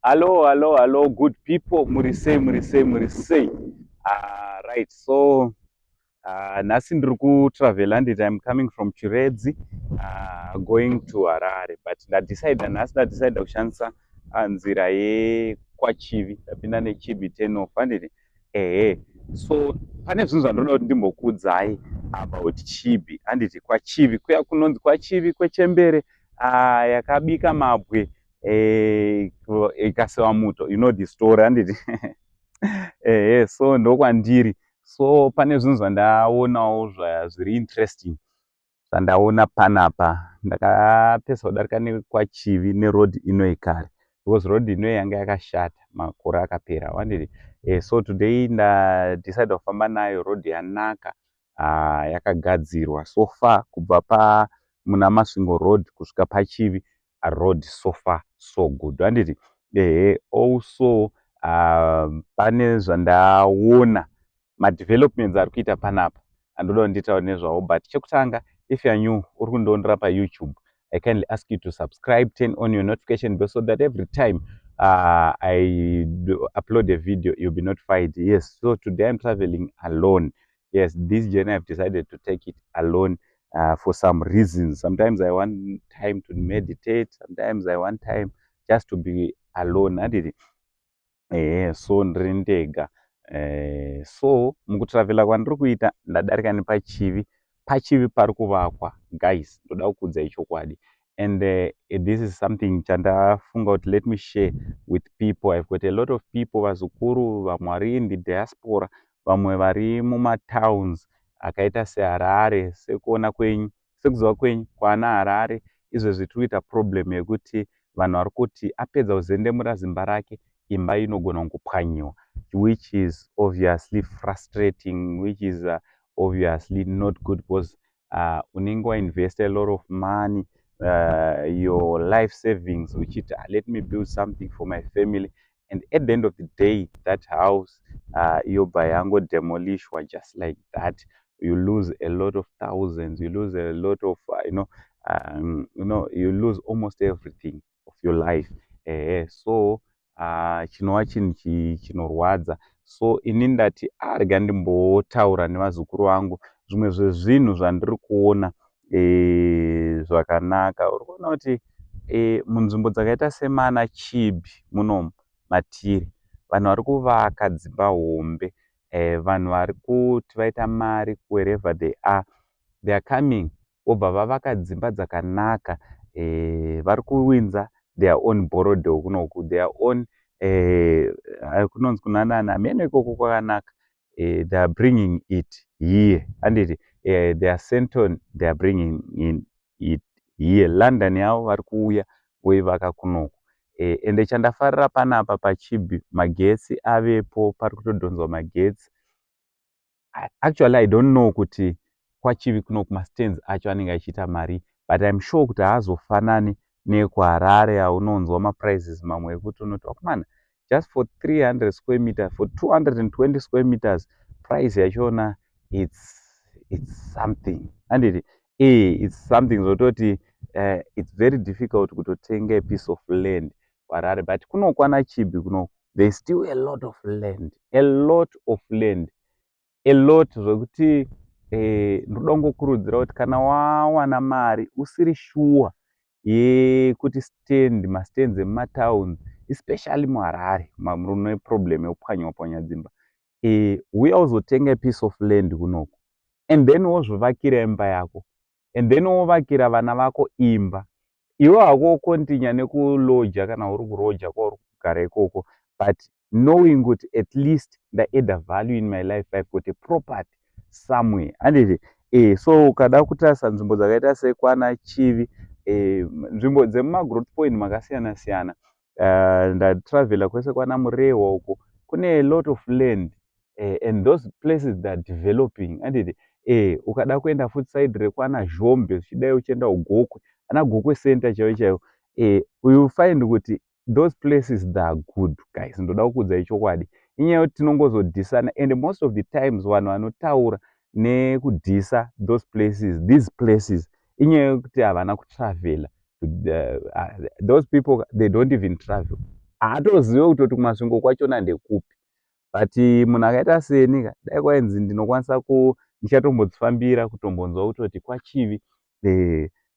Hello, hello, hello, good people. Murisei, murisei, murisei. Right. So, nhasi ndiri kutravela handiti I'm coming from Chiredzi going to Harare, but ndadecide kushandisa nzira yekwaChivi, ndapinda neChibi 10 off handiti. So pane zvinhu zvandinoda kuti ndimbokuudzai about Chibi handiti. KwaChivi kuya kunonzi kwaChivi kwechembere, yakabika mabwe ikasewa muto, you know the story handiti. So ndokwandiri. So pane zvinhu zvandaonawo zviri interesting zvandaona panapa. Ndakapesa kudarika nekwaChivi neroad inoi kare, because road inoi yanga yakashata makore akapera wandiri. So today ndadecide kufamba nayo, road yanaka, yakagadzirwa so far kubva muna Masvingo road kusvika paChivi road, so far so good handiti. Also pane zvandaona madevelopments ari kuita panapa, andoda kuti nditaure nezvawo, but chekutanga, if you are new uri kundiondera paYouTube, I kindly ask you to subscribe, turn on your notification bell so that every time I upload a video, you'll be notified. Yes, so today I'm traveling alone. Yes, this journey I've decided to take it alone for some reasons. Sometimes I want time to meditate, sometimes I want time just to be alone. So ndiri ndega. So mukutravela kwandiri kuita ndadarika nepaChivi. PaChivi pari kuvakwa, guys, ndoda kukuudzai chokwadi. And this is something chandafunga kuti let me share with people. I've got a lot of people, vazukuru, vamwe vari in the diaspora, vamwe vari mumatowns akaita seHarare. Sekuona kwenyu, sekuziva kwenyu kwana Harare, izvezvi tiri kuita problem yekuti vanhu vari kuti apedza kuzendemura zimba rake, imba inogona kungopwanyiwa, which is obviously frustrating, which is obviously not good, because unenge wainvest a lot of money, your life savings, uchiti let me build something for my family, and at the end of the day that house yobva yangodemolishwa just like that. You lose a lot of thousands, you lose a lot of you lose almost everything of your life. So chinova chinhu chinorwadza. So ini ndati rega ndimbotaura nevazukuru vangu zvimwe zvezvinhu zvandiri kuona zvakanaka. Uri kuona kuti munzvimbo dzakaita semana Chibi munomu matiri, vanhu vari kuvaka dzimba hombe, vanhu vari kuti vaita mari wherever they are coming, vobva vavaka dzimba dzakanaka, vari kuwinza their own borodo kunoku, their own kunonzi kunanana meno ikoko kwakanaka. They are bringing it here handiti. They are sent on, they are bringing in it here. London yavo vari kuuya voivaka kunoku. Ende chandafarira panapa paChibi, magetsi avepo, pari kutodhonzwa magetsi. Actually I don't know kuti kwaChivi kunoku mastands acho anenge achiita mari, but I'm sure kuti haazofanani nekwaHarare aunonzwa maprices mamwe ekuti unoti wakomana, just for 300 square meters, for 220 square meters, price yachona it's something handiti. It's something zototi it's very difficult kutotenga a piece of land kuHarare, but kunokwana Chibi kunoku there's still a lot of land, a lot of land, a lot zvokuti ndoda kungokurudzira kuti kana wawana mari usiri sure yekuti mastands emumatowns, especially muHarare mune problem yekupwanywa pwanya dzimba, uya uzotenga piece of land kunoku, and then wozvivakira imba yako, and then wovakira vana vako imba. Iwe hako wokontinya nekuloja kana uri kuroja kwauri kugara ikoko, but knowing kuti at least ndaedda value in my life, I've got a property somewhere handiti. So ukada kutarisa nzvimbo dzakaita sekwana Chivi, nzvimbo dzemumagrowth point makasiyana siyana, ndatravela kwese kwana Murehwa uko, kune a lot of land, and those places they are developing handiti. Ukada kuenda futi side rekwana Zhombe uchidai uchienda kuGokwe, ana Gokwe center chaiyo chaiyo, you find kuti those places they are good, guys. Ndoda kukuudzai chokwadi, inyaya yekuti tinongozodhisana, and most of the times vanhu vanotaura nekudhisa these places inyaya yekuti havana kutravela. Those people, they don't even travel. haatozive kutoti kumasvingo kwachona ndekupi. But munhu akaita seni dai kwainzi ndichatombodzifambira kutombonzwa kutoti kwachivi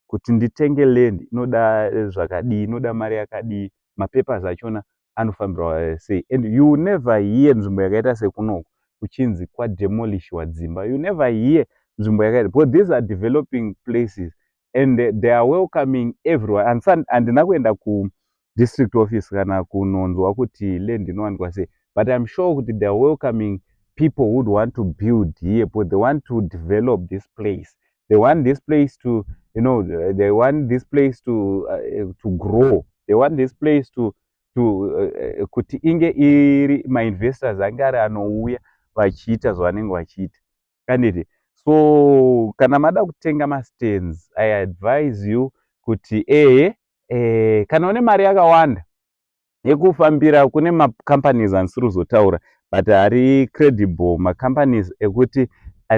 kuti nditenge land inoda zvakadii, inoda mari yakadii, mapapers achona anofambirwa sei. And you never hear nzvimbo yakaita sekunoku kuchinzi kwademolishwa dzimba. You never hear nzvimbo yakaita, because these are developing places and they are welcoming everyone. Handina kuenda ku-district office kana kunonzwa kuti land inowanikwa sei, but I'm sure kuti they are welcoming people who would want to build here, but they want to develop this place. They want this place to, they want this place to grow. They want this place to kuti inge iri ma-investors ange ari anouya vachiita zvavanenge vachiita, kanditi. So kana mada kutenga ma-stands, I advise you kuti kana une mari yakawanda yekufambira, kune ma-companies andisiri kuzotaura but ari credible, ma-companies ekuti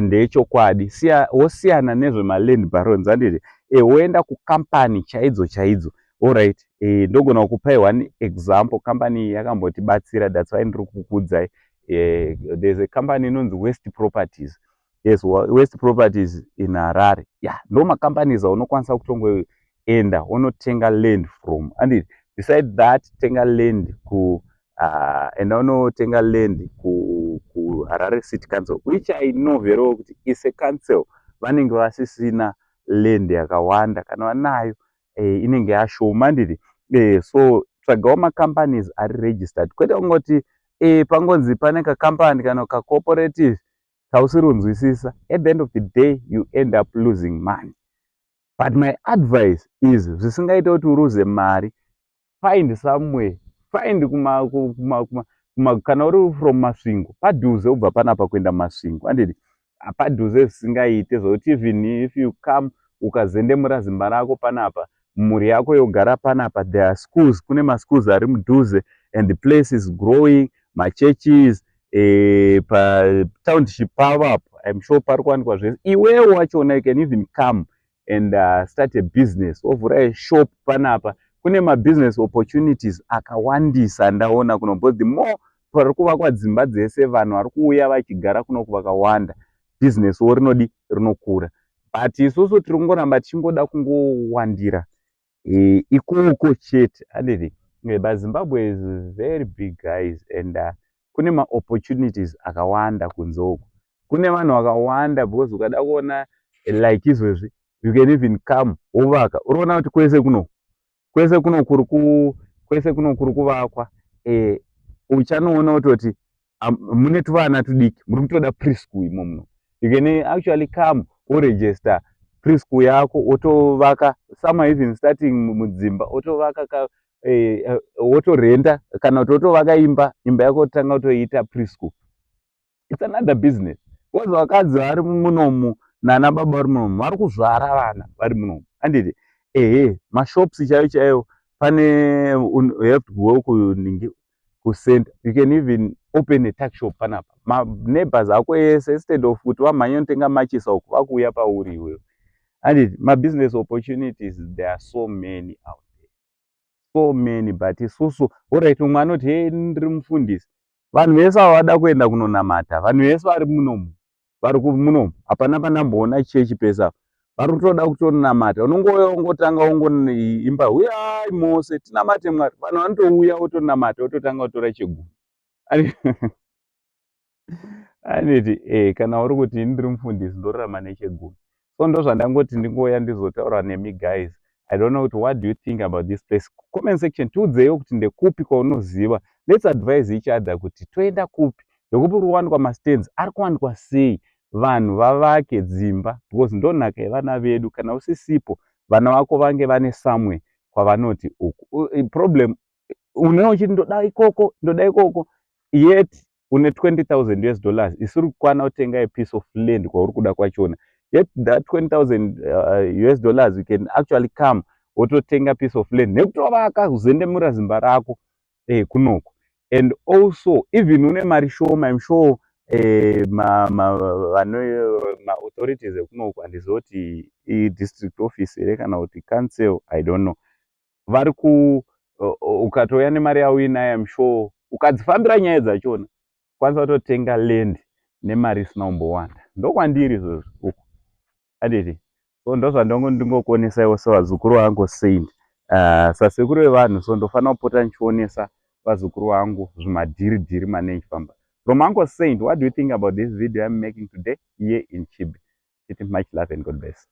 ndeechokwadi, wosiyana nezvema-land barons, handiti. Woenda kukampani chaidzo chaidzo. Alright, ndogona kukupai one example. Company yakambotibatsira, that's why ndiri kukuudzai. There's a company inonzi West Properties. Yes, West Properties in Harare. Yeah, ndo ma-companies aunokwanisa kutongoenda unotenga land from, handiti. Beside that, tenga land enda unotenga land ku Harare City Council, which I know very well kuti is a council vanenge vasisina land yakawanda, kana vanayo inenge yashoma, handiti. So tsvagawo ma-companies ari registered, kwete kungoti pangonzi pane ka-company kana ka-cooperative kausiri kunzwisisa. At the end of the day you end up losing money. But my advice is, zvisingaite kuti uruze mari, find somewhere, find kana uri from Masvingo, padhuze ubva panapa kuenda Masvingo, handiti. Padhuze zvisingaite zvokuti even if you come ukazendemura zimba rako panapa, mhuri yako yogara panapa, there are schools, kune ma-schools ari mudhuze and the place is growing, ma-churches, pa-township pavo apo, I'm sure pari kuwanikwa zvese. Iwewo wachona you can even come and start a business, wovhura a shop panapa. Kune ma-business opportunities akawandisa ndaona kuno, because the more pari kuvakwa dzimba dzese, vanhu vari kuuya vachigara kunoku vakawanda, business wo rinokura. But isusu tiri kungoramba tichingoda kungowandira ikoko chete, handiti. But Zimbabwe is very big, guys, and kune ma-opportunities akawanda kunze uko. Kune vanhu vakawanda, because ukada kuona like izvezvi, you can even come wovaka. Unoona kuti kwese kuno kuri kuvakwa, uchanoona kutoti mune tuvana tudiki, muri kutoda preschool imomo. You can actually come woregister preschool yako, wotovaka, some are even starting mudzimba, wotovaka wotorenda, kana kuti wotovaka imba yako tanga kutoita preschool. It's another business. Because vakadzi vari munomu nana baba vari munomu vari kuzvara vana vari munomu, handiti. Mashops chaiwo pane, you have to go ku-center, you can even open a tuck shop panapa. Ma-neighbors ako ese, instead of kuti vamhanye unotenga machisa uku, vakuuya pauri iwewe, handiti. Ma-business opportunities, there are so many out there, so many. But isusu, alright, umwe anoti ndiri mufundisi, vanhu vese vavada kuenda kunonamata, vanhu vese vari munomu, hapana pandamboona chechi pesa, vari kutoda kutonamata. Unongouya ungotanga imba, uyai mose tinamate Mwari, vanhu vanotouya wotonamata, wototanga kutora chegumi, handiti. Kana uri kuti ndiri mufundisi ndorarama nechegumi. So ndo zvandangoti ndingouya ndizotaura nemi, guys. I don't know what do you think about this place. Comment section tiudzewo kuti ndekupi kwaunoziva. Let's advise each other kuti toenda kupi, ndekupi kuri kuwanikwa ma-stands, ari kuwanikwa sei, vanhu vavake dzimba, because ndo nhaka yevana vedu. Kana usisipo, vana vako vange vane somewhere kwavanoti uku. Problem unewo uchiti ndoda ikoko, yet une $20,000 isiri kukwana kutenga a piece of land kwauri kuda kwachona. Yet that $20,000 you can actually come wototenga piece of land nekutovaka kuzendemura zimba rako kunoko. And also even une mari shoma, I'm sure ma-authorities ekunoko, handizoti i-district office here kana kuti council, I don't know, vari ukatouya nemari yauinayo am sure ukadzifambira nyaya dzachona kwanisa kutotenga land nemari isina kumbowanda. Ndokwandiri izvozvo uku handiti. So ndozvandingokuonesaiwo sevazukuru vangu Saint. Sasekuru vevanhu, so ndofanira kupota ndichionesa vazukuru vangu zvimadhiri manage pamba. From Uncle Saint, what do you think about this video I'm making today here in Chibi? Much love and God bless.